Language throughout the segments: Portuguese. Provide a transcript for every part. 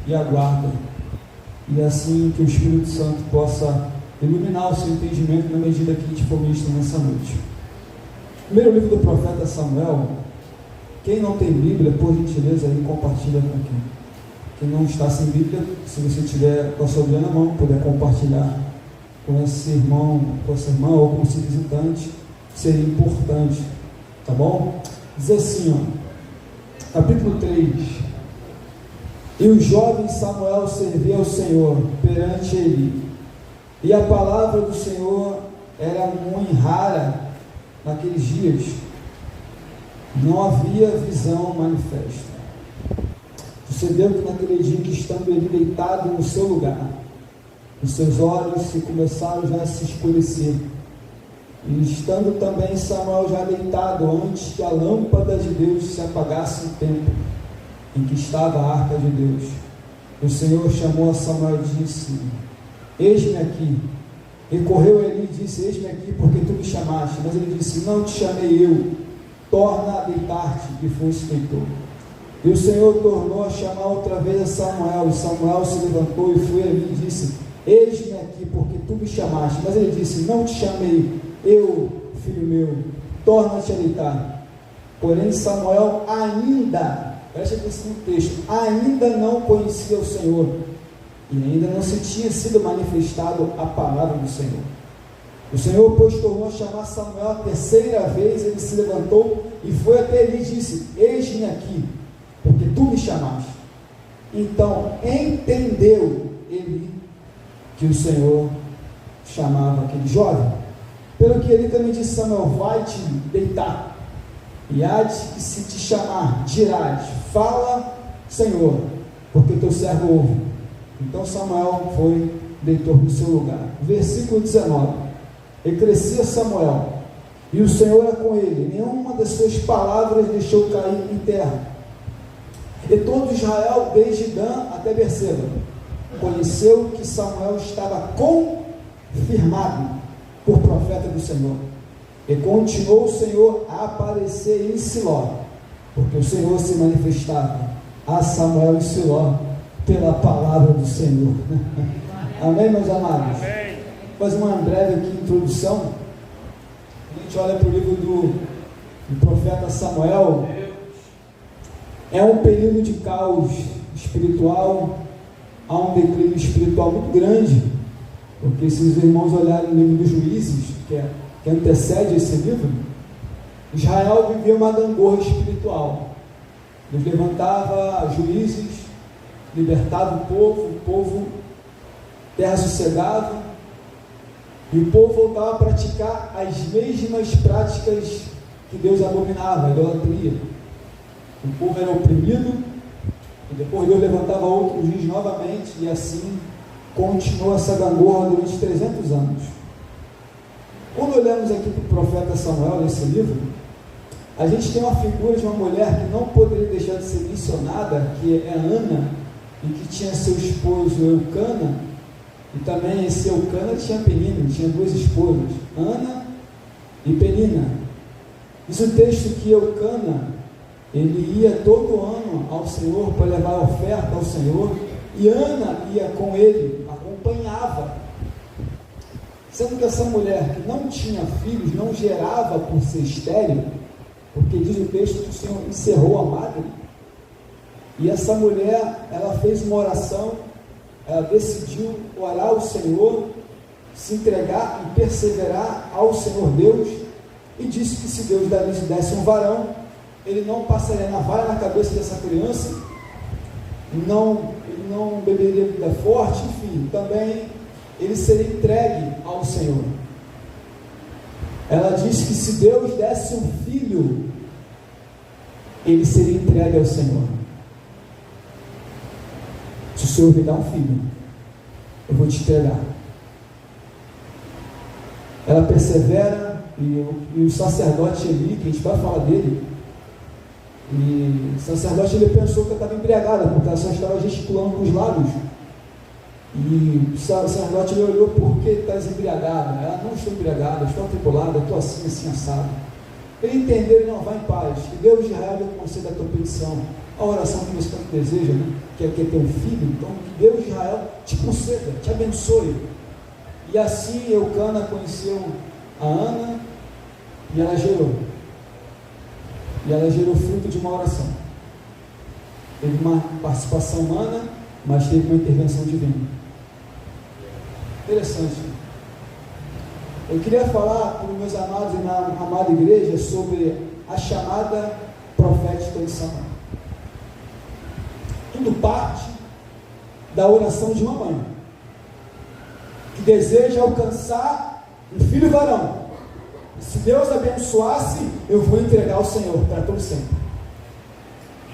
e aguarda. E assim que o Espírito Santo possa iluminar o seu entendimento na medida que a gente for ministro nessa noite. Primeiro livro do profeta Samuel. Quem não tem Bíblia, por gentileza, aí compartilha com quem não está sem Bíblia. Se você tiver com a sua Bíblia na mão, puder compartilhar com esse irmão, com essa irmã ou com esse visitante, seria importante, tá bom? Diz assim, ó, capítulo 3: E o jovem Samuel servia ao Senhor perante Eli, e a palavra do Senhor era muito rara naqueles dias, não havia visão manifesta. Sucedeu que naquele dia, que estando ele deitado no seu lugar, os seus olhos se começaram já a se escurecer, e estando também Samuel já deitado, antes que a lâmpada de Deus se apagasse no templo em que estava a arca de Deus, o Senhor chamou a Samuel e disse: Eis-me aqui. E correu ele e disse: Eis-me aqui, porque tu me chamaste. Mas ele disse: Não te chamei eu, torna a deitar-te. E foi-se deitou. E o Senhor tornou a chamar outra vez a Samuel, e Samuel se levantou e foi ali e disse: Eis-me aqui, porque tu me chamaste. Mas ele disse: Não te chamei eu, filho meu, torna-te a deitar. Porém Samuel ainda, preste atenção no texto, ainda não conhecia o Senhor, e ainda não se tinha sido manifestado a palavra do Senhor. O Senhor, pois, tornou a chamar Samuel a terceira vez. Ele se levantou e foi até ele e disse: Eis-me aqui, porque tu me chamaste. Então entendeu ele que o Senhor chamava aquele jovem. Pelo que ele também disse: Samuel, vai-te deitar, e há de que se te chamar, dirás: Fala, Senhor, porque teu servo ouve. Então Samuel foi, deitou no seu lugar. Versículo 19: E crescia Samuel, e o Senhor era com ele, nenhuma das suas palavras deixou cair em terra. E todo Israel, desde Dan até Berseba, conheceu que Samuel estava confirmado por profeta do Senhor. E continuou o Senhor a aparecer em Siló, porque o Senhor se manifestava a Samuel em Siló pela palavra do Senhor. Amém, meus amados? Amém. Vou fazer uma breve aqui introdução. A gente olha para o livro do profeta Samuel. É um período de caos espiritual, há um declínio espiritual muito grande, porque se os irmãos olharem no livro dos Juízes, que antecede esse livro, Israel vivia uma gangorra espiritual. Deus levantava juízes, libertava o povo, terra sossegava, e o povo voltava a praticar as mesmas práticas que Deus abominava, a idolatria. O povo era oprimido, e depois Deus levantava outro juiz novamente, e assim continuou essa gangorra durante 300 anos. Quando olhamos aqui para o profeta Samuel, nesse livro, a gente tem uma figura de uma mulher que não poderia deixar de ser mencionada, que é Ana, e que tinha seu esposo Eucana, e também esse Eucana tinha Penina, tinha duas esposas, Ana e Penina. Diz o texto que Eucana, ele ia todo ano ao Senhor para levar a oferta ao Senhor, e Ana ia com ele, acompanhava. Sendo que essa mulher que não tinha filhos, não gerava por ser estéril, porque diz o texto que o Senhor encerrou a madre, e essa mulher, ela fez uma oração, ela decidiu orar ao Senhor, se entregar e perseverar ao Senhor Deus, e disse que se Deus desse um varão, ele não passaria navalha na cabeça dessa criança, ele não beberia bebida forte, enfim, também ele seria entregue ao Senhor. Ela disse que se Deus desse um filho, ele seria entregue ao Senhor. Se o Senhor me dá um filho, eu vou te entregar. Ela persevera, e o sacerdote Eli, que a gente vai falar dele, e o sacerdote ele pensou que ela estava embriagada, porque ela só estava gesticulando com os lábios. E o sacerdote ele olhou: por que estás embriagada? Ela: não estou embriagada, estou atribulada, estou assim assado. Ele entendeu: e não, vai em paz, que Deus de Israel lhe conceda a tua petição. a oração que você tanto deseja, né? Que é ter um filho, então que Deus de Israel te conceda, te abençoe. E assim Eucana conheceu a Ana e ela gerou. E ela gerou fruto de uma oração. Teve uma participação humana, mas teve uma intervenção divina. Interessante. Eu queria falar para os meus amados e na amada igreja sobre a chamada profética de Samuel. Tudo parte da oração de uma mãe que deseja alcançar um filho varão. E se Deus abençoasse, eu vou entregar ao Senhor para todo sempre.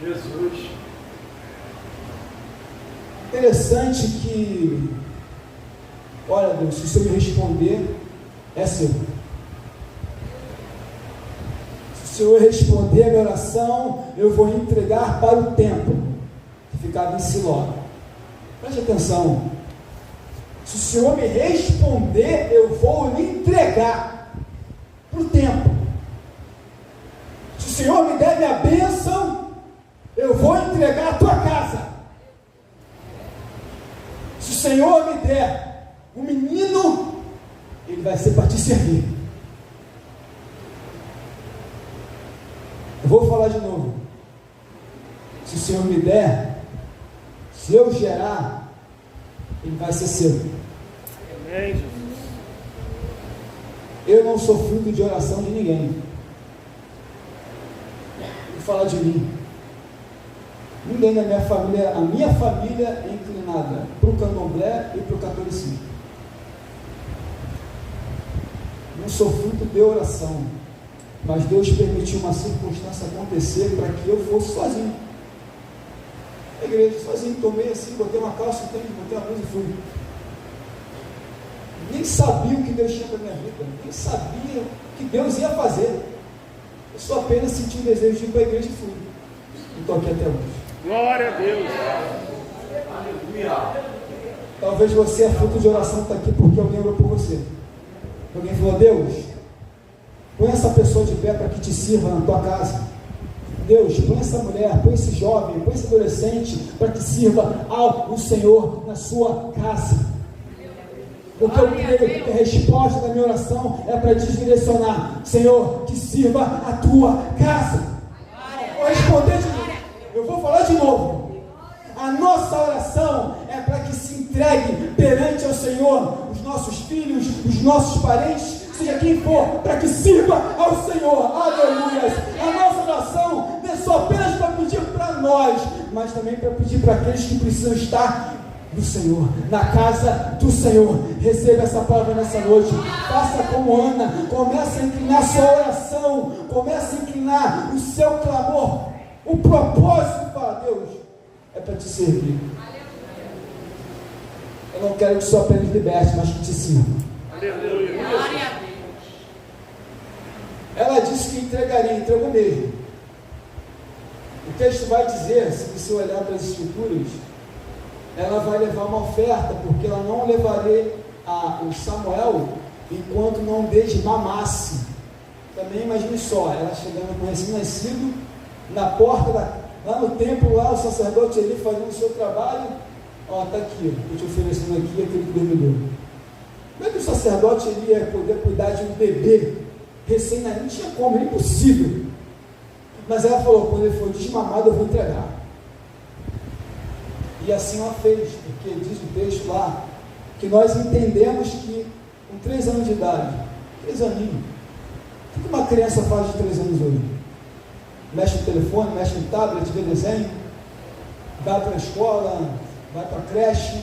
Jesus. Interessante que, olha Deus, se o Senhor me responder, é seu. Se o Senhor responder a minha oração, eu vou entregar para o templo que ficava em Siló. Preste atenção. Se o Senhor me responder, eu vou lhe entregar para o templo. Se o Senhor me der minha bênção, eu vou entregar a tua casa. Se o Senhor me der um menino, ele vai ser para te servir. Eu vou falar de novo. Se o Senhor me der, se eu gerar, ele vai ser seu. Amém, Jesus. Eu não sou fruto de oração de ninguém. Vou falar de mim. Ninguém da minha família, a minha família é inclinada para o candomblé e para o catolicismo. Não sou fruto de oração, mas Deus permitiu uma circunstância acontecer para que eu fosse sozinho. A igreja, sozinho, tomei assim, botei uma calça, botei uma blusa e fui. Nem sabia o que Deus tinha para a minha vida, nem sabia o que Deus ia fazer. Eu só apenas senti o desejo de ir para a igreja e fui. E estou aqui até hoje. Glória a Deus. Talvez você é fruto de oração, está aqui porque alguém orou por você. Alguém falou: Deus, põe essa pessoa de pé para que te sirva na tua casa. Deus, põe essa mulher, põe esse jovem, põe esse adolescente para que sirva ao Senhor na sua casa. Porque eu creio que a resposta da minha oração é para te direcionar. Senhor, que sirva a tua casa. Vou responder de novo. Eu vou falar de novo. A nossa oração é para que se entregue perante ao Senhor os nossos filhos, os nossos parentes, seja quem for, para que sirva ao Senhor. Aleluia. A nossa oração não é só apenas para pedir para nós, mas também para pedir para aqueles que precisam estar do Senhor, na casa do Senhor. Receba essa palavra nessa noite. Faça como Ana, comece a inclinar sua oração, comece a inclinar o seu clamor. O propósito para Deus é para te servir. Eu não quero que só apenas liberte, mas que te sirva. Aleluia. Ela disse que entregaria, entregou mesmo. O texto vai dizer, se você olhar para as escrituras, ela vai levar uma oferta, porque ela não levaria o Samuel enquanto não desmamasse. Também imagine só, ela chegando com recém-nascido na porta, lá no templo, lá o sacerdote ali fazendo o seu trabalho. Ó, está aqui, estou te oferecendo aqui aquele que dormidor. Como é que o sacerdote ia poder cuidar de um bebê recém-nascido? Não tinha como, era impossível. Mas ela falou: quando ele for desmamado, eu vou entregar. E assim ela fez, porque diz o texto lá, que nós entendemos que com 3 anos de idade, 3 aninhos, o que uma criança faz de 3 anos hoje? Mexe no telefone, mexe no tablet, vê desenho, vai para a escola, vai para a creche.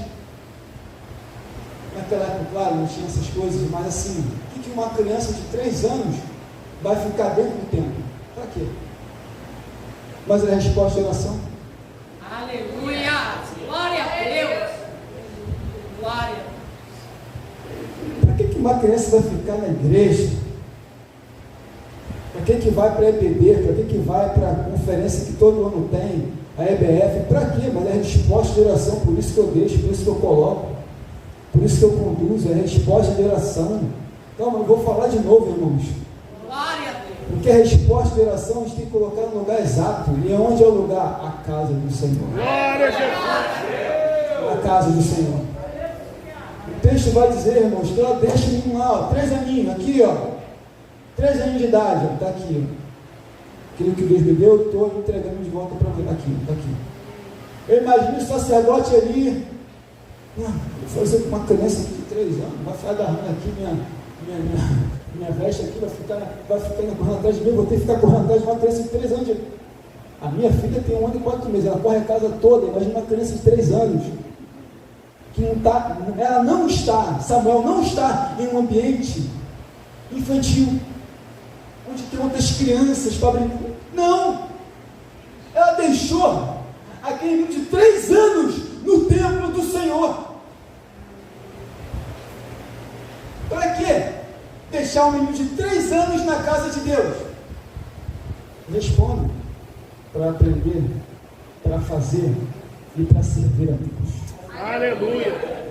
Naquela época, claro, não tinha essas coisas, mas assim, o que uma criança de 3 anos vai ficar dentro do templo? Para quê? Mas a resposta é oração. Aleluia! Glória a Deus! Glória! Para que uma criança vai ficar na igreja? Para que vai para a EBD? Para que vai para a conferência que todo ano tem? A EBF? Para quê? Mas é a resposta de oração. Por isso que eu deixo, por isso que eu coloco, por isso que eu conduzo. É a resposta de oração. Então, eu vou falar de novo, irmãos. Glória a Deus! Porque a resposta de oração a gente tem que colocar no lugar exato. E onde é o lugar? A casa do Senhor. Glória a Jesus. A casa do Senhor. O texto vai dizer, irmãos, que ela deixa o menino lá, ó, 3 aninhos, aqui, ó. 3 aninhos de idade, ó, está aqui. Ó. Aquilo que Deus me deu, eu estou entregando de volta para você. Aqui, está aqui. Eu imagino o sacerdote ali, vou fazer com uma criança aqui de 3 anos, vai ficar agarrando aqui minha veste aqui, vai ficar indo correndo atrás de mim, eu vou ter que ficar correndo atrás de uma criança de 3 anos. A minha filha tem 1 ano e 4 meses, ela corre a casa toda, imagina uma criança de 3 anos, que não está, ela não está, Samuel não está em um ambiente infantil, onde tem outras crianças para brincar. Não! Ela deixou aquele menino de 3 anos no templo do Senhor. Para quê? Deixar um menino de 3 anos na casa de Deus? Respondo: para aprender, para fazer e para servir a Deus. Aleluia.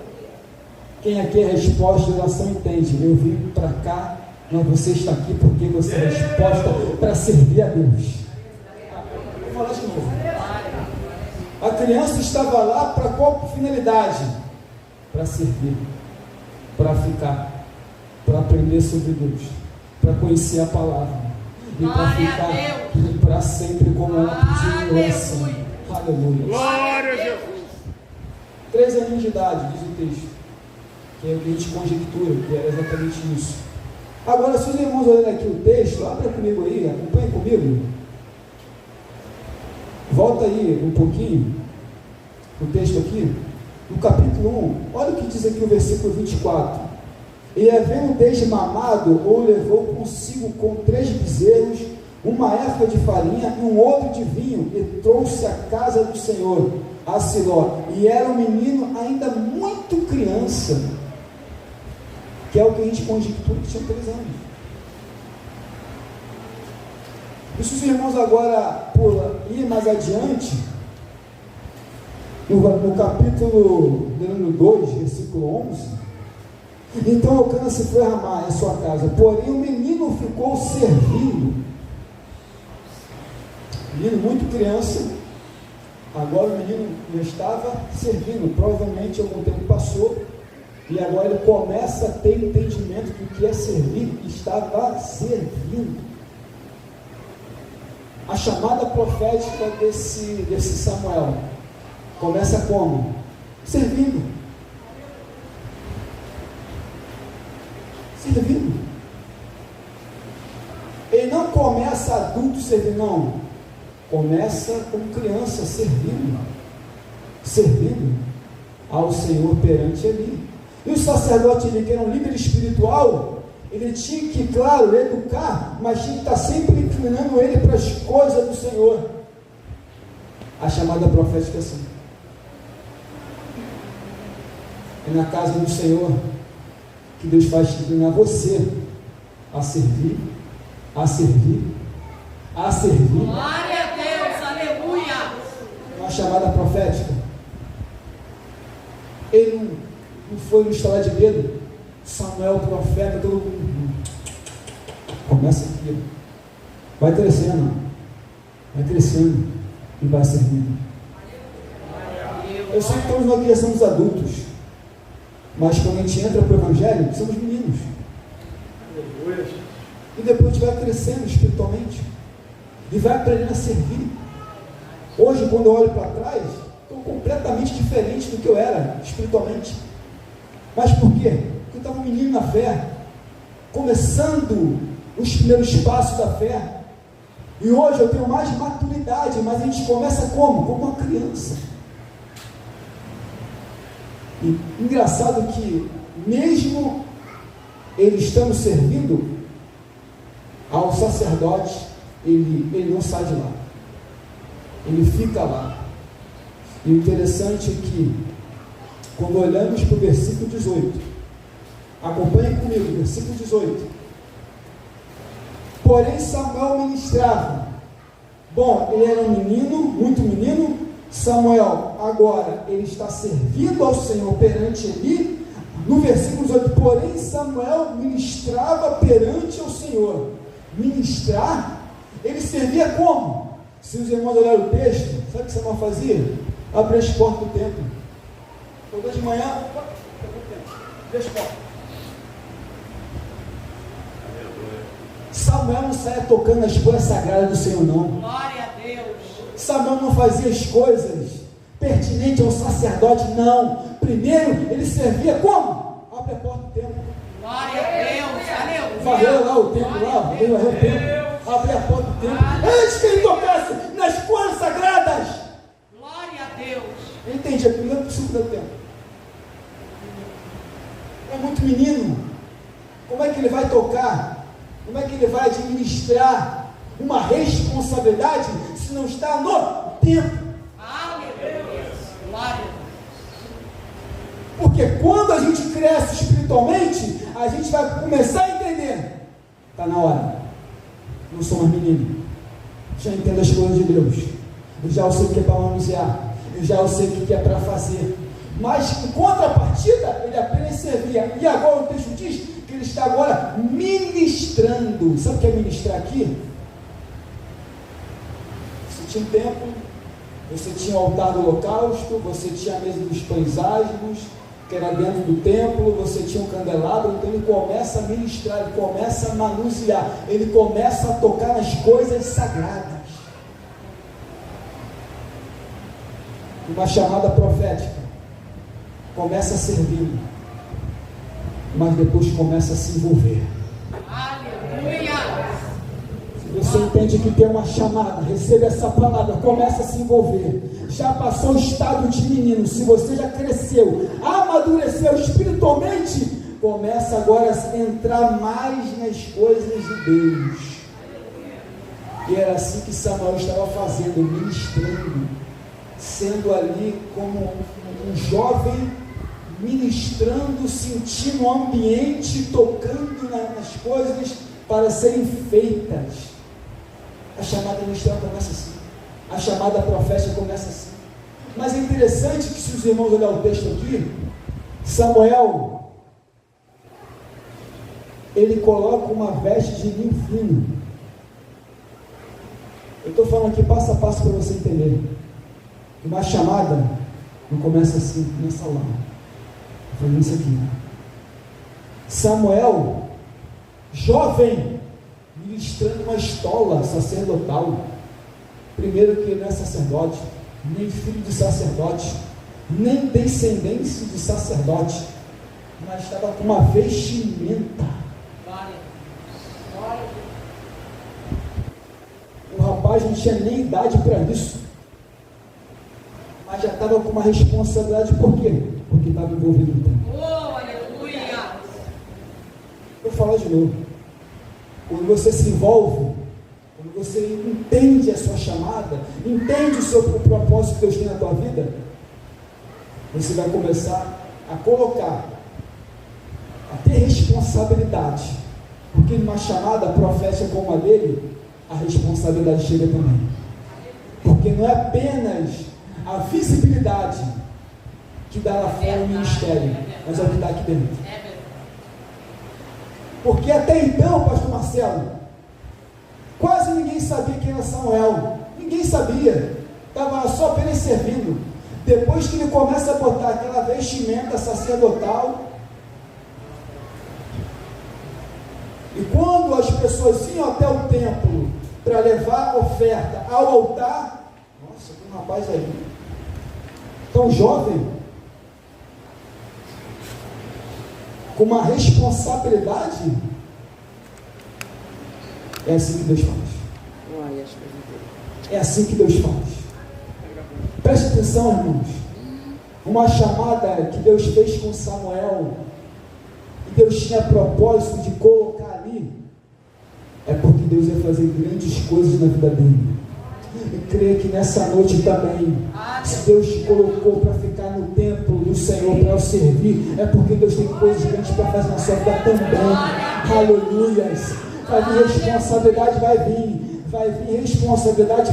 Quem aqui é resposta de oração entende. Eu vim para cá, mas você está aqui porque você é resposta para servir a Deus. Vou falar de novo. A criança estava lá para qual finalidade? Para servir, para ficar, para aprender sobre Deus, para conhecer a palavra e para ficar para sempre como ela pediu em oração. Aleluia. Glória a Jesus. 3 aninhos de idade, diz o texto, que é o que a gente conjectura, que era exatamente isso. Agora, se os irmãos olharem aqui o texto, abra comigo aí, acompanhe comigo. Volta aí um pouquinho, o texto aqui, no capítulo 1, olha o que diz aqui o versículo 24. E havendo desmamado, ou levou consigo com 3 bezerros, uma éfa de farinha e um odre de vinho, e trouxe à casa do Senhor, a Siló. E era um menino ainda muito criança, que é o que a gente conjectura que tinha 3 anos. E se os irmãos agora ir mais adiante, no capítulo 2, versículo 11, então Eucana se foi a Ramá, em sua casa, porém o menino ficou servindo. Menino muito criança, agora o menino já estava servindo, provavelmente algum tempo passou, e agora ele começa a ter entendimento do que é servir, e estava servindo. A chamada profética desse Samuel começa como? Servindo. Servindo. Ele não começa adulto servindo, não. Começa com criança servindo. Servindo ao Senhor perante ali. E o sacerdote ali, que era um líder espiritual, ele tinha que, claro, educar, mas tinha que estar sempre inclinando ele para as coisas do Senhor. A chamada profética é assim. É na casa do Senhor que Deus faz inclinar você a servir, a servir, a servir. Glória a Deus, aleluia. Uma chamada profética. Ele não foi no estalar de dedo. Samuel, profeta, todo mundo. Começa aqui. Vai crescendo e vai servindo. Eu sei que estamos na criação dos adultos, mas quando a gente entra para o Evangelho, somos meninos. E depois a gente vai crescendo espiritualmente e vai aprendendo a servir. Hoje, quando eu olho para trás, estou completamente diferente do que eu era espiritualmente. Mas por quê? Porque eu estava um menino na fé, começando os primeiros passos da fé. E hoje eu tenho mais maturidade, mas a gente começa como? Como uma criança. E engraçado que, mesmo ele estando servindo ao sacerdote, ele não sai de lá. Ele fica lá. E o interessante é que, quando olhamos para o versículo 18, acompanhe comigo, versículo 18. Porém Samuel ministrava. Bom, ele era um menino, muito menino. Samuel, agora, ele está servindo ao Senhor perante ele. No versículo 18, porém Samuel ministrava perante o Senhor. ministrar, ele servia como? Se os irmãos olharem o texto, sabe o que Samuel fazia? Abre as portas do templo. Acordou de manhã, abre as portas. Samuel não saia tocando as coisas sagradas do Senhor, não. Glória a Deus. Samuel não fazia as coisas pertinentes ao sacerdote, não. Primeiro, ele servia como? Abre a porta do templo. Glória a Deus. Aleluia. Varreu lá o templo, lá, ele varreu o templo, abriu a porta do templo. Antes que ele tocasse nas coisas sagradas, Glória a Deus. ele entendia, primeiro princípio do templo. É muito menino. Como é que ele vai tocar? Como é que ele vai administrar uma responsabilidade se não está no templo? Aleluia. Glória a Deus. Porque quando a gente cresce espiritualmente, a gente vai começar a entender. Está na hora. Não sou mais menino. Já entendo as coisas de Deus. Eu já sei o que é para manusear. Eu já sei o que é para fazer. Mas em contrapartida, ele apenas servia. E agora o texto diz que ele está agora ministrando. Sabe o que é ministrar aqui? Você tinha um templo, você tinha o altar do holocausto, você tinha a mesa dos pães asmos, que era dentro do templo, você tinha um candelabro. Então ele começa a ministrar, ele começa a manusear, ele começa a tocar nas coisas sagradas. Uma chamada profética, começa a servir, mas depois começa a se envolver. Aleluia. Se você entende que tem uma chamada, receba essa palavra, começa a se envolver. Já passou o estado de menino, se você já cresceu, amadureceu espiritualmente, começa agora a entrar mais nas coisas de Deus. E era assim que Samuel estava fazendo, ministrando, sendo ali como um jovem, ministrando, sentindo o ambiente, tocando nas coisas para serem feitas. A chamada ministerial começa assim, a chamada profética começa assim. Mas é interessante que, se os irmãos olharem o texto aqui, Samuel, ele coloca uma veste de linho fino. Eu estou falando aqui passo a passo para você entender. Uma chamada não começa assim, começa lá. Vou fazer isso aqui. Samuel, jovem, ministrando uma estola sacerdotal. Primeiro que ele não é sacerdote, nem filho de sacerdote, nem descendência de sacerdote, mas estava com uma vestimenta. O rapaz não tinha nem idade para isso, mas já estava com uma responsabilidade. Por quê? Porque estava envolvido no tempo. Oh, aleluia. Vou falar de novo. Quando você se envolve, quando você entende a sua chamada, entende o propósito que Deus tem na tua vida, você vai começar a colocar, a ter responsabilidade. Porque numa chamada profética como a dele, a responsabilidade chega também. Porque não é apenas a visibilidade que dá lá fora no ministério, mas é o que está aqui dentro. Porque até então, pastor Marcelo, quase ninguém sabia quem era Samuel. Ninguém sabia. Estava só apenas servindo. Depois que ele começa a botar aquela vestimenta sacerdotal, e quando as pessoas iam até o templo para levar oferta ao altar, nossa, tem um rapaz aí, tão jovem, com uma responsabilidade. É assim que Deus faz. É assim que Deus faz. Preste atenção, irmãos. Uma chamada que Deus fez com Samuel, e Deus tinha propósito de colocar ali, é porque Deus ia fazer grandes coisas na vida dele. E creio que nessa noite também, se Deus te colocou para ficar no templo do Senhor, para o servir, é porque Deus tem coisas grandes para fazer na sua vida também. Aleluias. Vai vir responsabilidade, vai vir responsabilidade,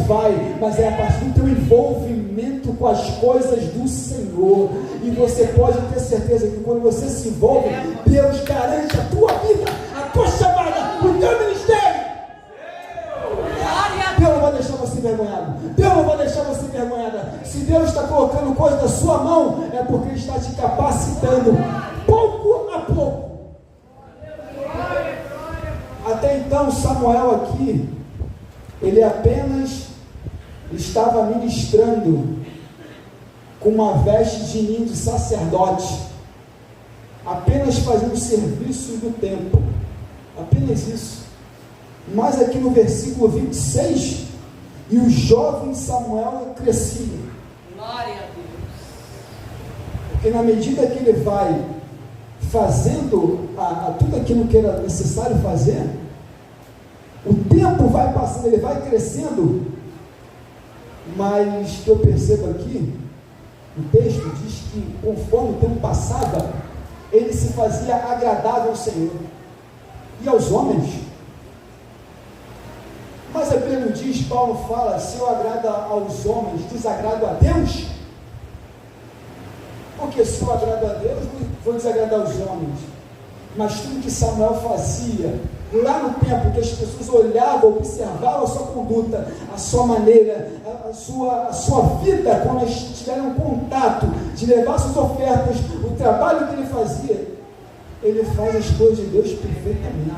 mas é a partir do teu envolvimento com as coisas do Senhor. E você pode ter certeza que quando você se envolve, Deus garante a tua vida, a tua chamada, o teu ministério. envergonhado. Deus não vai deixar você envergonhada. Se Deus está colocando coisa na sua mão, é porque Ele está te capacitando, pouco a pouco. Até então, Samuel aqui, ele apenas estava ministrando com uma veste de ninho de sacerdote, apenas fazendo serviço do templo, apenas isso. Mas aqui no versículo 26, e o jovem Samuel crescia. Glória a Deus. Porque na medida que ele vai fazendo tudo aquilo que era necessário fazer, o tempo vai passando, ele vai crescendo. Mas que eu percebo aqui, o texto diz que conforme o tempo passava, ele se fazia agradável ao Senhor e aos homens. Mas a Bíblia não diz, Paulo fala, se eu agrado aos homens, desagrado a Deus? Porque se eu agrado a Deus, vou desagradar os homens. Mas tudo que Samuel fazia, lá no tempo que as pessoas olhavam, observavam a sua conduta, a sua maneira, a sua vida, quando eles tiveram contato de levar suas ofertas, o trabalho que ele fazia, ele faz as coisas de Deus perfeitamente.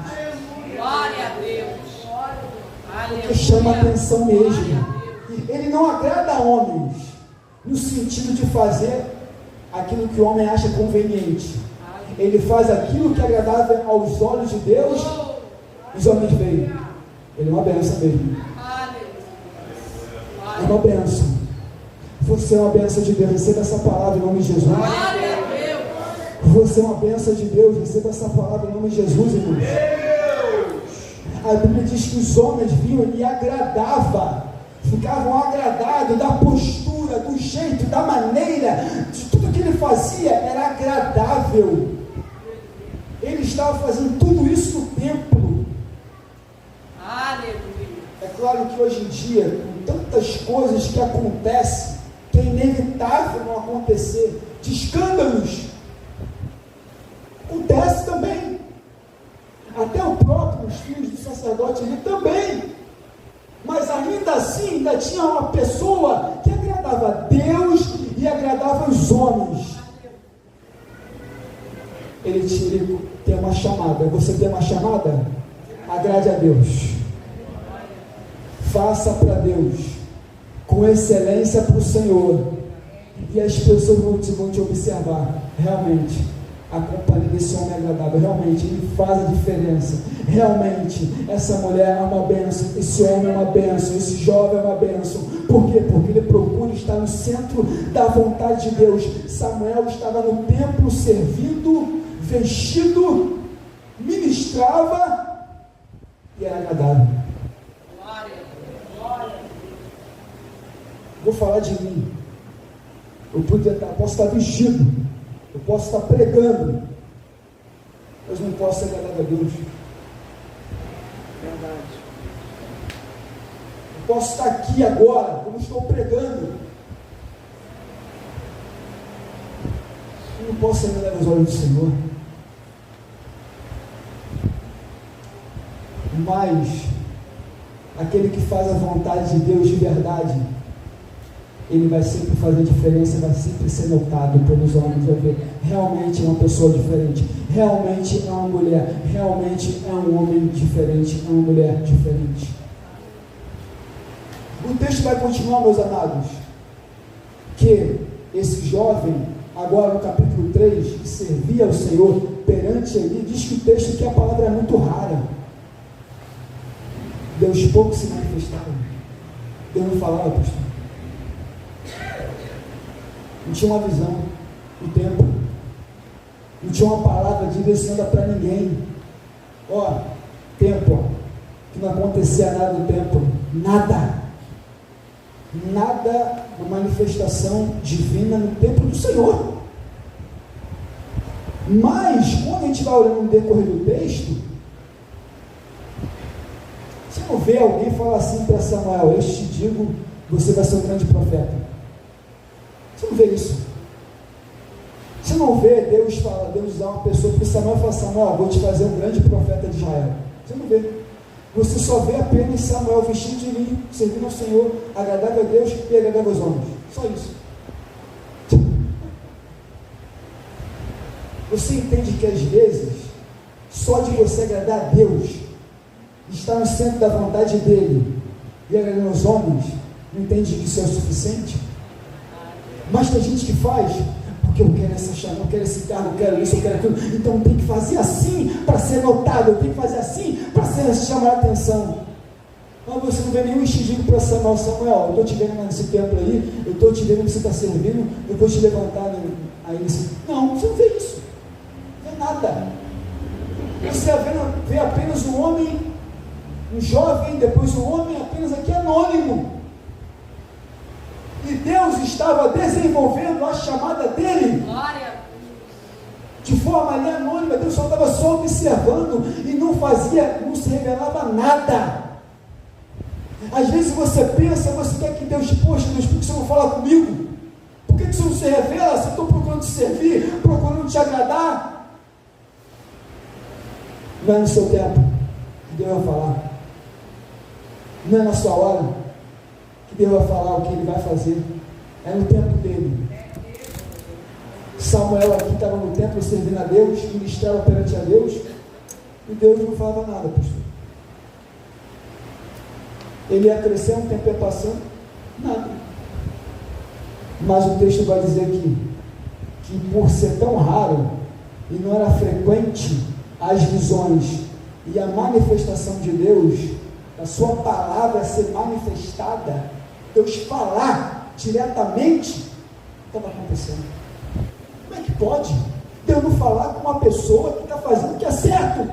Glória a Deus. Porque chama a atenção mesmo. Ele não agrada a homens no sentido de fazer aquilo que o homem acha conveniente. Ele faz aquilo que é agradável aos olhos de Deus. Os homens veem. Ele é uma benção mesmo. É uma benção. Você é uma benção de Deus. Receba essa palavra em nome de Jesus. Você é uma benção de Deus. Receba essa palavra em nome de Jesus, irmãos. A Bíblia diz que os homens vinham e ficavam agradados da postura, do jeito, da maneira, de tudo que ele fazia era agradável. Ele estava fazendo tudo isso no templo. Aleluia. É claro que hoje em dia, com tantas coisas que acontecem, que é inevitável não acontecer, de escândalos, acontece também. Até o próprio, os filhos do sacerdote ali também. Mas ainda assim, ainda tinha uma pessoa que agradava a Deus e agradava os homens. Ele tem uma chamada. Você tem uma chamada? Agrade a Deus. Faça para Deus, com excelência para o Senhor. E as pessoas vão te observar. Realmente, a companhia desse homem é agradável. Realmente, ele faz a diferença. Realmente, essa mulher é uma bênção. Esse homem é uma bênção. Esse jovem é uma bênção. Por quê? Porque ele procura estar no centro da vontade de Deus. Samuel estava no templo servindo, vestido, ministrava e era agradável. Vou falar de mim. Eu posso estar vestido, eu posso estar pregando, mas não posso ser agradado a Deus. Verdade. Eu posso estar aqui agora, como estou pregando, eu não posso ser agradado aos olhos do Senhor. Mas aquele que faz a vontade de Deus de verdade, ele vai sempre fazer diferença, vai sempre ser notado pelos homens, vai ver, realmente é uma pessoa diferente, realmente é uma mulher, realmente é um homem diferente, é uma mulher diferente. O texto vai continuar, meus amados, que esse jovem, agora no capítulo 3, que servia ao Senhor perante ele, diz que o texto aqui, a palavra é muito rara. Deus pouco se manifestava. Deus não falava, pastor. Não tinha uma visão do tempo. Não tinha uma palavra direcionada para ninguém. Tempo, que não acontecia nada no templo. Nada. Nada de manifestação divina no templo do Senhor. Mas, quando a gente vai olhando no decorrer do texto, você não vê alguém falar assim para Samuel: eu te digo, você vai ser um grande profeta. Você não vê isso. Você não vê Deus usar uma pessoa para Samuel e falar: Samuel, vou te fazer um grande profeta de Israel. Você não vê. Você só vê apenas Samuel vestido de linho, servindo ao Senhor, agradável a Deus e agradável aos homens. Só isso. Você entende que às vezes, só de você agradar a Deus, estar no centro da vontade dEle e agradar aos homens, não entende que isso é o suficiente? Mas tem gente que faz, porque eu quero essa chama, eu quero esse carro, eu quero isso, eu quero aquilo, então tem que fazer assim para ser notado, eu tenho que fazer assim para chamar a atenção. Mas você não vê nenhum estígio para Samuel. Samuel, eu estou te vendo nesse templo aí, eu estou te vendo que você está servindo, eu vou te levantar aí nesse... Não, você não vê isso, não vê nada. Você vê apenas um homem, um jovem, depois um homem apenas aqui anônimo. E Deus estava desenvolvendo a chamada dele de forma ali anônima. Deus só estava só observando e não se revelava nada. Às vezes você pensa, você quer que Deus, poxa Deus, por que você não fala comigo? Por que você não se revela? Se eu estou procurando te servir, procurando te agradar. Não é no seu tempo que Deus vai falar. Não é na sua hora que Deus vai falar o que Ele vai fazer. É no tempo dele. Samuel aqui estava no templo servindo a Deus, ministrava perante a Deus, e Deus não falava nada, pastor. Ele ia crescendo, o tempo ia passando, nada. Mas o texto vai dizer que por ser tão raro, e não era frequente as visões e a manifestação de Deus, a sua palavra ser manifestada, Deus falar diretamente, estava acontecendo. Como é que pode Deus não falar com uma pessoa que está fazendo o que é certo,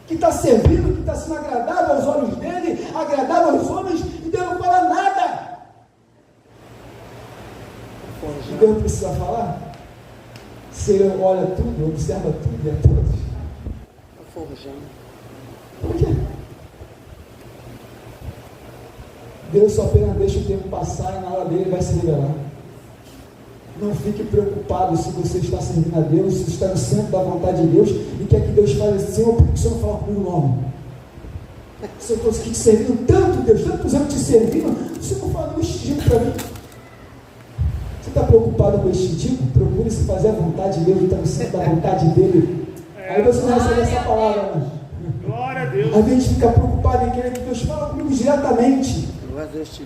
que está servindo, que está sendo agradável aos olhos dele, agradável aos homens, e Deus não fala nada? E Deus precisa falar? Se Ele olha tudo, observa tudo e a todos. Por quê? Deus só apenas deixa o tempo passar e na hora dele vai se revelar. Não fique preocupado se você está servindo a Deus, se está no centro da vontade de Deus e quer que Deus fale assim: Senhor, por que você não fala comigo não? Se eu estou aqui te servindo tanto, Deus, tantos anos te servindo, você não fala este tipo para mim. Você está preocupado com este tipo? Procure se fazer a vontade de Deus e estar no centro da vontade dele. Aí você não recebe essa palavra, né? Glória a Deus. Às vezes a gente fica preocupado em querer que Deus fale comigo diretamente.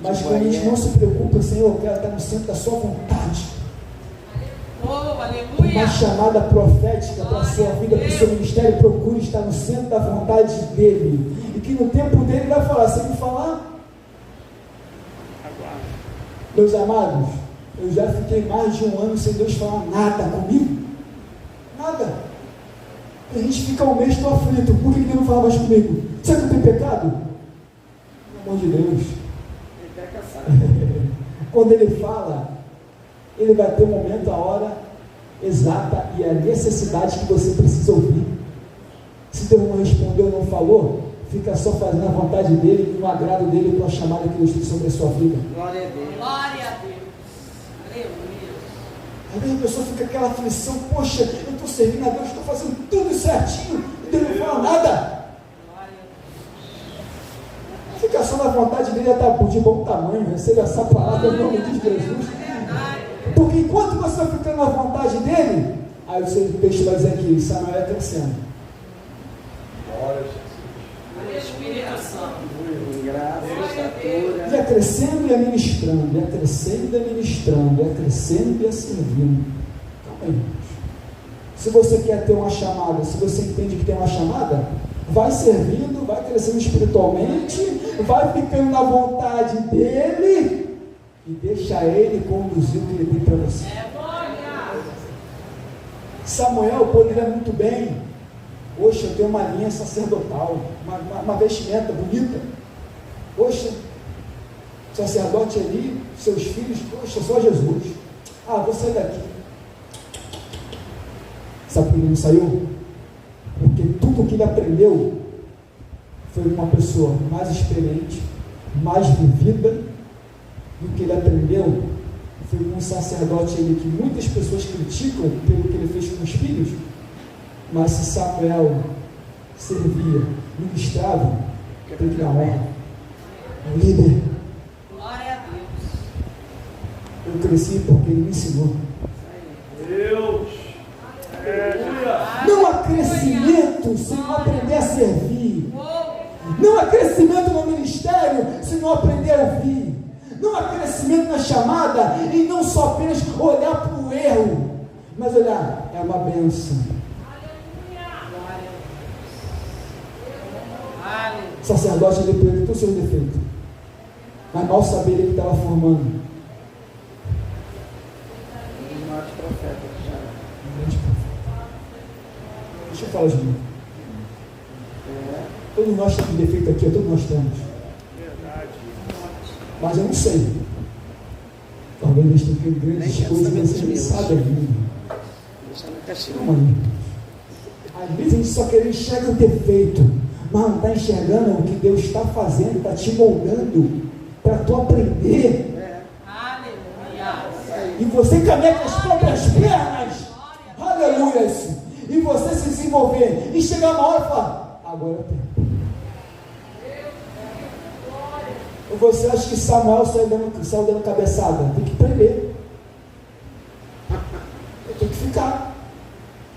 Mas quando a gente não se preocupa, Senhor, eu quero estar no centro da sua vontade. Uma chamada profética para a sua vida, para o seu ministério, procure estar no centro da vontade dele. E que no tempo dele vai falar, sem me falar. Meus amados, eu já fiquei mais de um ano sem Deus falar nada comigo. Nada. A gente fica um mês tão aflito. Por que Deus não fala mais comigo? Será que eu tenho pecado? Pelo amor de Deus. Quando ele fala, ele vai ter o momento, a hora exata e a necessidade que você precisa ouvir. Se Deus não respondeu, não falou, fica só fazendo a vontade dele e no agrado dele com a chamada que Deus tem sobre a sua vida. Glória a Deus. Glória a Deus. Aleluia. Às vezes a pessoa fica aquela aflição: poxa, eu estou servindo a Deus, estou fazendo tudo certinho e Deus não fala nada. Fica só na vontade dele, está de bom tamanho, recebe essa palavra em nome de Jesus. Porque enquanto você vai ficando na vontade dele, aí o texto vai dizer que Samuel é crescendo. Espírito Santo. Ia crescendo e ia ministrando, ia crescendo e ia ministrando, ia crescendo e ia servindo. Calma aí, irmãos. Se você quer ter uma chamada, se você entende que tem uma chamada, vai servindo, vai crescendo espiritualmente, vai ficando na vontade dele e deixa ele conduzir o que ele tem para você. Samuel poderia muito bem: poxa, eu tenho uma linha sacerdotal, uma vestimenta bonita, poxa, sacerdote ali, seus filhos, poxa, só Jesus, vou sair daqui. Sabe por que ele não saiu? Porque tudo que ele aprendeu foi uma pessoa mais experiente, mais vivida do que ele aprendeu. Foi um sacerdote ali que muitas pessoas criticam pelo que ele fez com os filhos, mas se Samuel servia, ministrava, Tem que dar honra. O líder. Glória a Deus. Eu cresci porque ele me ensinou. Deus. Não há crescimento se não aprender a servir. Não há crescimento no ministério se não aprender a ouvir. Não há crescimento na chamada e não só apenas olhar para o erro, mas olhar, é uma bênção. O sacerdote ele apresentou seus defeitos, mas mal sabia ele que estava formando. Deixa eu falar de mim. Todos nós temos defeito aqui, todos nós temos. Mas eu não sei. Talvez eles tenham feito grandes coisas que você nem sabe ainda. Calma aí. Às vezes a gente só quer enxergar o defeito, mas não está enxergando o que Deus está fazendo, está te moldando para tu aprender. E você caminha com as próprias pernas. Aleluia. E você se desenvolver. E chegar uma hora e falar, agora é o tempo. Ou você acha que Samuel saiu dando cabeçada? Tem que prender. Eu tenho que ficar.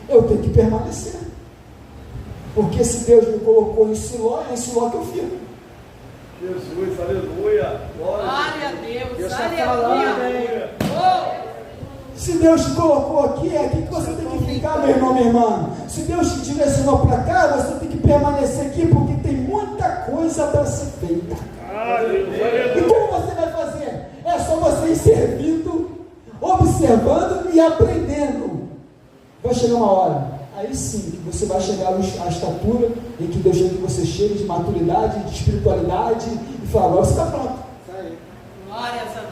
Eu tenho que permanecer. Porque se Deus me colocou em Siló, é em Siló que eu fico. Jesus, aleluia. Glória a Deus. Deus está falando, Aleluia. Se Deus te colocou aqui, é aqui que você tem que ficar, meu irmão, minha irmã. Se Deus te direcionou para cá, você tem que permanecer aqui, porque tem muita coisa para ser feita. E como você vai fazer? É só você ir servindo, observando e aprendendo. Vai chegar uma hora, aí sim, que você vai chegar à estatura em que Deus quer que você chegue de maturidade, de espiritualidade, e falar, agora você está pronto. Glória a Deus.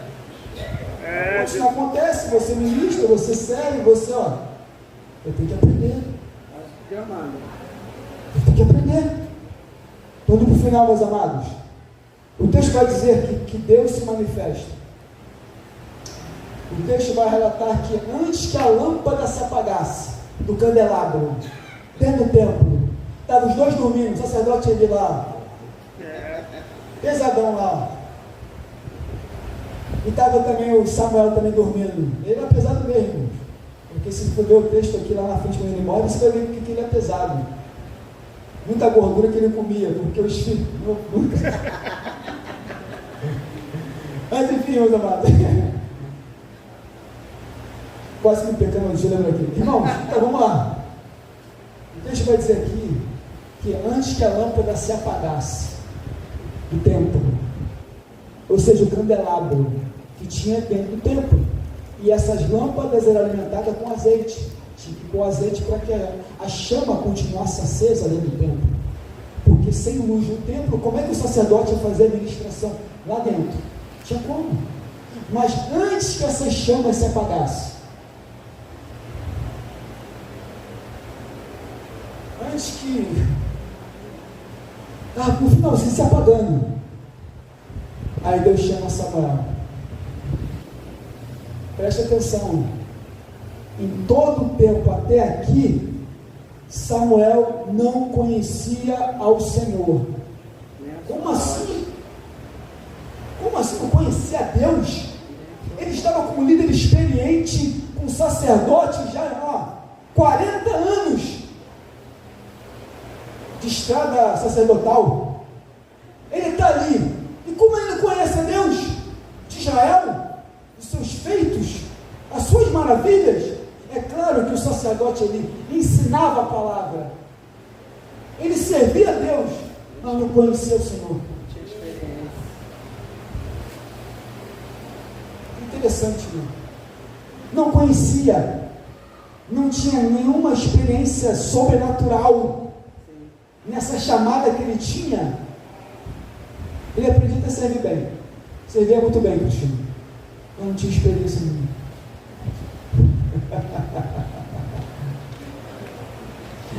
Isso não acontece, você ministra, você serve, você, eu tenho que aprender. Eu tenho que aprender. Estou indo para o final, meus amados. O texto vai dizer que Deus se manifesta. O texto vai relatar que antes que a lâmpada se apagasse do candelabro, dentro do templo, estavam os dois dormindo, o sacerdote ali lá, pesadão lá. E estava também o Samuel também dormindo. Ele era pesado mesmo. Porque se for ver o texto aqui lá na frente, quando ele morre, você vai ver que ele é pesado. Muita gordura que ele comia, porque os filhos. Mas enfim, meus amados. Quase me pecando, deixa eu lembrar aqui. Irmãos, então vamos lá. O texto vai dizer aqui que antes que a lâmpada se apagasse do templo, ou seja, o candelabro que tinha dentro do templo, e essas lâmpadas eram alimentadas com azeite, tinha que pôr azeite para que a chama continuasse acesa dentro do templo, porque sem luz no templo, como é que o sacerdote ia fazer a ministração lá dentro? Tinha como? Mas antes que essas chamas se apagassem, antes que estava no finalzinho se apagando, aí Deus chama Samuel. Preste atenção. Em todo o tempo até aqui, Samuel não conhecia ao Senhor. Como assim? Como assim não conhecia a Deus? Ele estava como líder experiente, com sacerdote já 40 anos de estrada sacerdotal. Ele está ali. E como ele não conhece a Deus de Israel, os seus feitos, as suas maravilhas? É claro que o sacerdote ali ensinava a palavra, ele servia a Deus, mas não conhecia o Senhor. Interessante, não conhecia, não tinha nenhuma experiência sobrenatural nessa chamada que ele tinha. Ele aprendia a servir bem, servia muito bem, Cristiano, mas não tinha experiência nenhuma.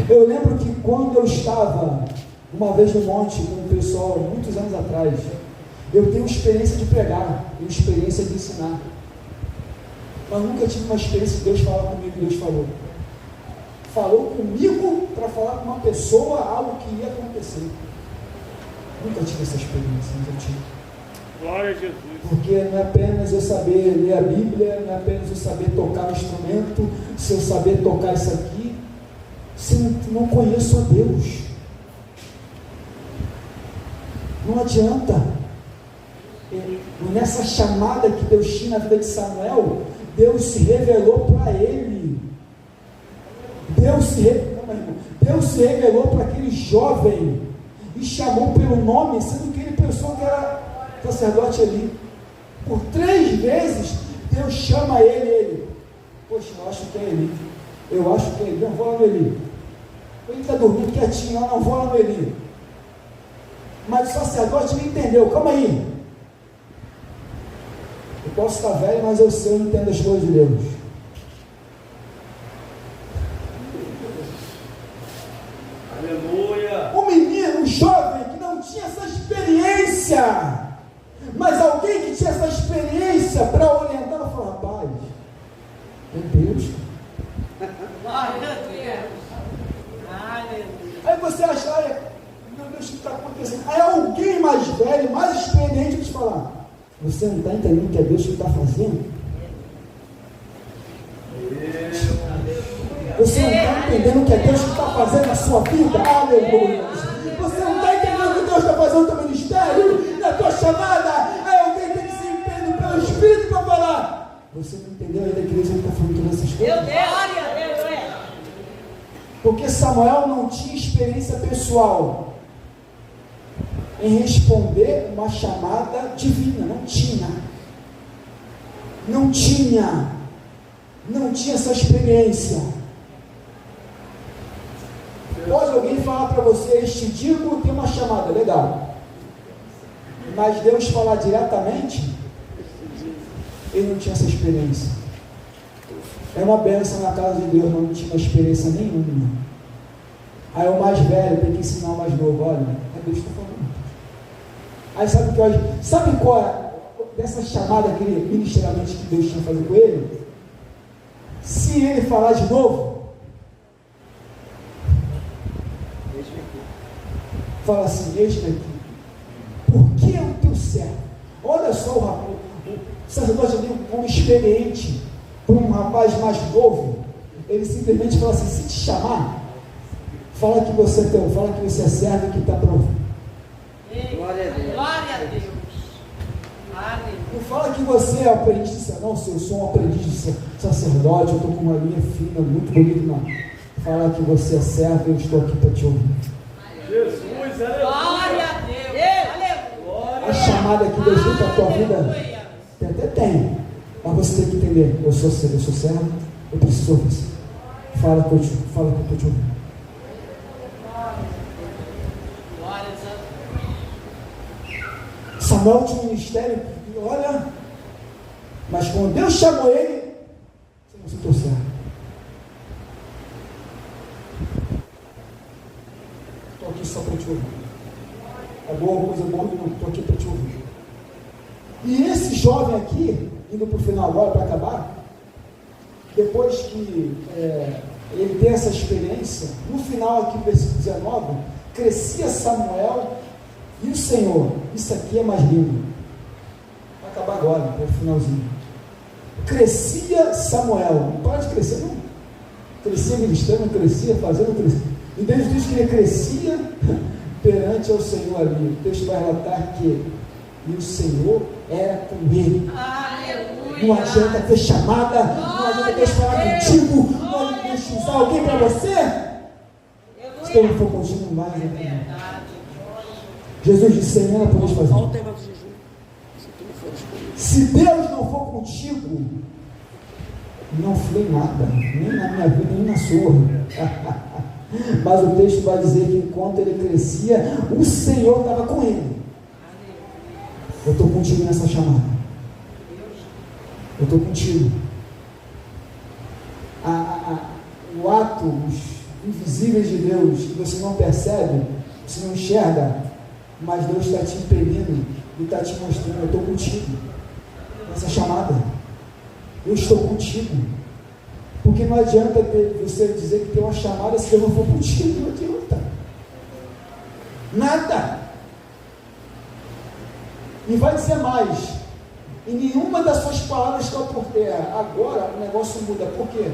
Eu lembro que quando eu estava uma vez no monte com o pessoal, muitos anos atrás, eu tenho experiência de pregar, tenho experiência de ensinar, mas nunca tive uma experiência de Deus falar comigo. Deus falou comigo para falar com uma pessoa algo que ia acontecer. Nunca tive essa experiência, nunca tive. Glória a Jesus. Porque não é apenas eu saber ler a Bíblia, não é apenas eu saber tocar o instrumento, se eu saber tocar isso aqui, se eu não conheço a Deus. Não adianta. Nessa chamada que Deus tinha na vida de Samuel, Deus se revelou para ele. Deus se revelou para aquele jovem e chamou pelo nome, sendo que ele pensou que era sacerdote ali. Por 3 vezes Deus chama ele. Poxa, eu acho que é Eli. Eu acho que é Eli. Não vou lá no Eli. Ele está dormindo quietinho, não vou lá no Eli. Mas o sacerdote não entendeu. Calma aí. Eu posso estar velho, mas eu sei, eu entendo as coisas de Deus. Aleluia. Um menino, um jovem que não tinha essa experiência, mas alguém que tinha essa experiência para orientar, vai falar: rapaz, meu Deus. Glória a Deus. Aleluia. Aí você acha: olha, meu Deus, o que está acontecendo? Aí alguém mais velho, mais experiente, vai te falar: você não está entendendo que é Deus que está fazendo? Você não está entendendo que é Deus que está fazendo na sua vida? Aleluia! Você não está entendendo que Deus está fazendo no teu ministério, na tua chamada? Aí alguém tem que se empenhar pelo Espírito para falar: você não entendeu ainda que Deus está falando todas essas coisas? Meu Deus, glória a Deus. Porque Samuel não tinha experiência pessoal em responder uma chamada divina. Não tinha essa experiência. Pode alguém falar para você: este digo tem uma chamada, legal, mas Deus falar diretamente, ele não tinha essa experiência. É uma bênção na casa de Deus, mas não tinha experiência nenhuma. Aí o mais velho tem que ensinar o mais novo: olha, é Deus que está falando. Aí sabe qual é dessa chamada que ele, ministerialmente, que Deus tinha que fazer com ele? Se ele falar de novo, fala assim: eis-me aqui, porque é o teu servo. Olha só o sacerdote ali, um homem experiente, para um rapaz mais novo, ele simplesmente fala assim: se te chamar, fala que você é servo e que está pronto. Glória a Deus. Glória a Deus. Aleluia. Não fala que você é aprendiz de sacerdote. Não, se eu sou um aprendiz de sacerdote, eu estou com uma linha fina, muito bonita. Não. Fala que você é servo e eu estou aqui para te ouvir. Jesus, aleluia. Glória a Deus. Aleluia. A chamada que Deus tem para a tua vida, até tem, mas você tem que entender: eu sou servo, eu preciso ouvir isso. Fala que eu estou te ouvindo. Samuel tinha um ministério, e olha, mas quando Deus chamou ele, você não se servo. Estou aqui só para te ouvir. É boa, coisa boa, não, estou aqui para te ouvir. E esse jovem aqui, indo para o final agora, para acabar, depois que ele tem essa experiência, no final aqui, versículo 19, crescia Samuel e o Senhor. Isso aqui é mais lindo. Vai acabar agora, para o finalzinho. Crescia Samuel. Não para de crescer, não. Crescia ministrando, crescia fazendo, crescia. E Deus diz que ele crescia perante ao Senhor ali. O texto vai relatar que e o Senhor era com ele. Aleluia. Não adianta ter chamada, não adianta Deus falar contigo, não adianta Deus usar alguém para você. Se Deus não for contigo, mais é verdade. Jesus disse: sem ela podes fazer. Se Deus não for contigo, não flui nada, nem na minha vida, nem na sua. Mas o texto vai dizer que enquanto ele crescia, o Senhor estava com ele. Eu estou contigo nessa chamada. Eu estou contigo. O ato, os invisíveis de Deus, que você não percebe, você não enxerga, mas Deus está te impelindo e está te mostrando: eu estou contigo nessa chamada. Eu estou contigo. Porque não adianta você dizer que tem uma chamada se eu não for contigo. Não adianta. Nada. E vai dizer mais, e nenhuma das suas palavras caiu por terra. Agora o negócio muda. Por quê?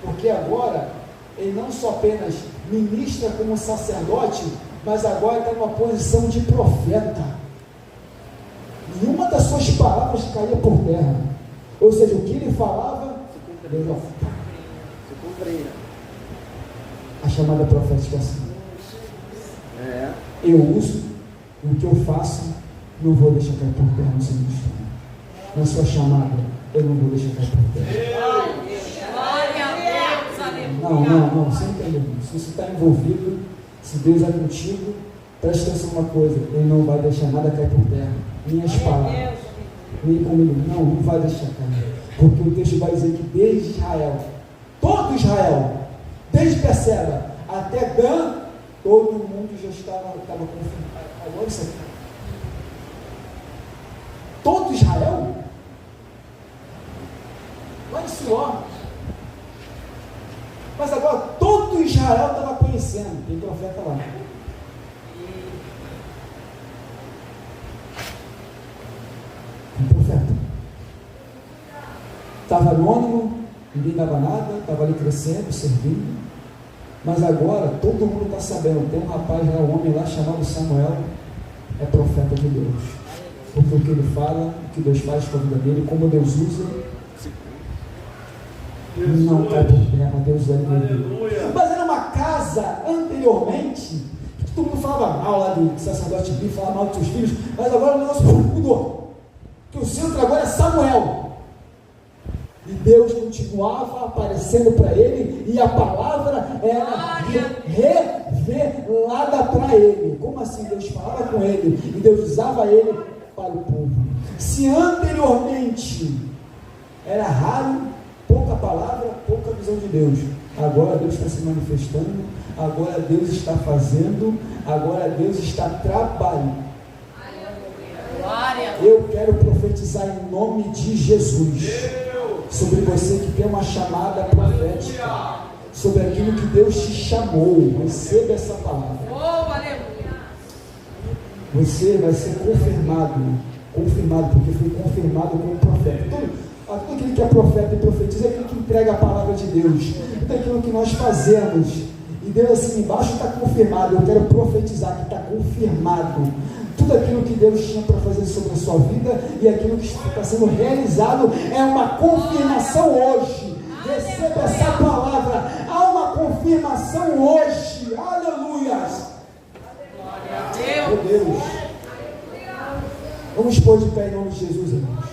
Porque agora ele não só apenas ministra como sacerdote, mas agora está numa posição de profeta. Nenhuma das suas palavras caía por terra. Ou seja, o que ele falava, Deus Se cumprir. A chamada profética é assim. Eu uso o que eu faço, não vou deixar cair por terra no seu ministério. Na sua chamada, eu não vou deixar cair por terra. Glória a Deus, aleluia. Não, você entendeu? Se você está envolvido, se Deus é contigo, preste atenção uma coisa, Ele não vai deixar nada cair por terra. Minhas palavras, nem comigo, não vai deixar cair. Porque o texto vai dizer que desde Israel, todo Israel, desde Berseba até Dan, todo mundo já estava confirmado. Agora isso aqui. Todo Israel? Lá em Siló. Mas agora todo Israel estava conhecendo. Tem profeta lá. Tem profeta. Estava anônimo, ninguém dava nada, estava ali crescendo, servindo. Mas agora todo mundo está sabendo. Tem um rapaz lá, um homem lá chamado Samuel, é profeta de Deus. Porque o que ele fala, o que Deus faz com a vida dele, como Deus usa, não cai por terra, Deus é ele. Mas era uma casa anteriormente, que todo mundo falava mal lá do sacerdote Bi, falava mal dos seus filhos, mas agora o negócio mudou. Que o centro agora é Samuel. E Deus continuava aparecendo para ele, e a palavra era revelada para ele. Como assim? Deus falava com ele, e Deus usava ele para o povo. Se anteriormente era raro, pouca palavra, pouca visão de Deus, agora Deus está se manifestando, agora Deus está fazendo, agora Deus está trabalhando. Eu quero profetizar em nome de Jesus sobre você que tem uma chamada profética, sobre aquilo que Deus te chamou. Receba essa palavra. Você vai ser confirmado, porque foi confirmado como profeta. Todo aquele que é profeta e profetiza é aquele que entrega a palavra de Deus. Então aquilo que nós fazemos, e Deus assim embaixo está confirmado. Eu quero profetizar que está confirmado tudo aquilo que Deus tinha para fazer sobre a sua vida, e aquilo que está sendo realizado é uma confirmação hoje. Receba essa palavra. Há uma confirmação hoje. Aleluia. Meu Deus. Vamos pôr de pé em nome de Jesus, irmãos.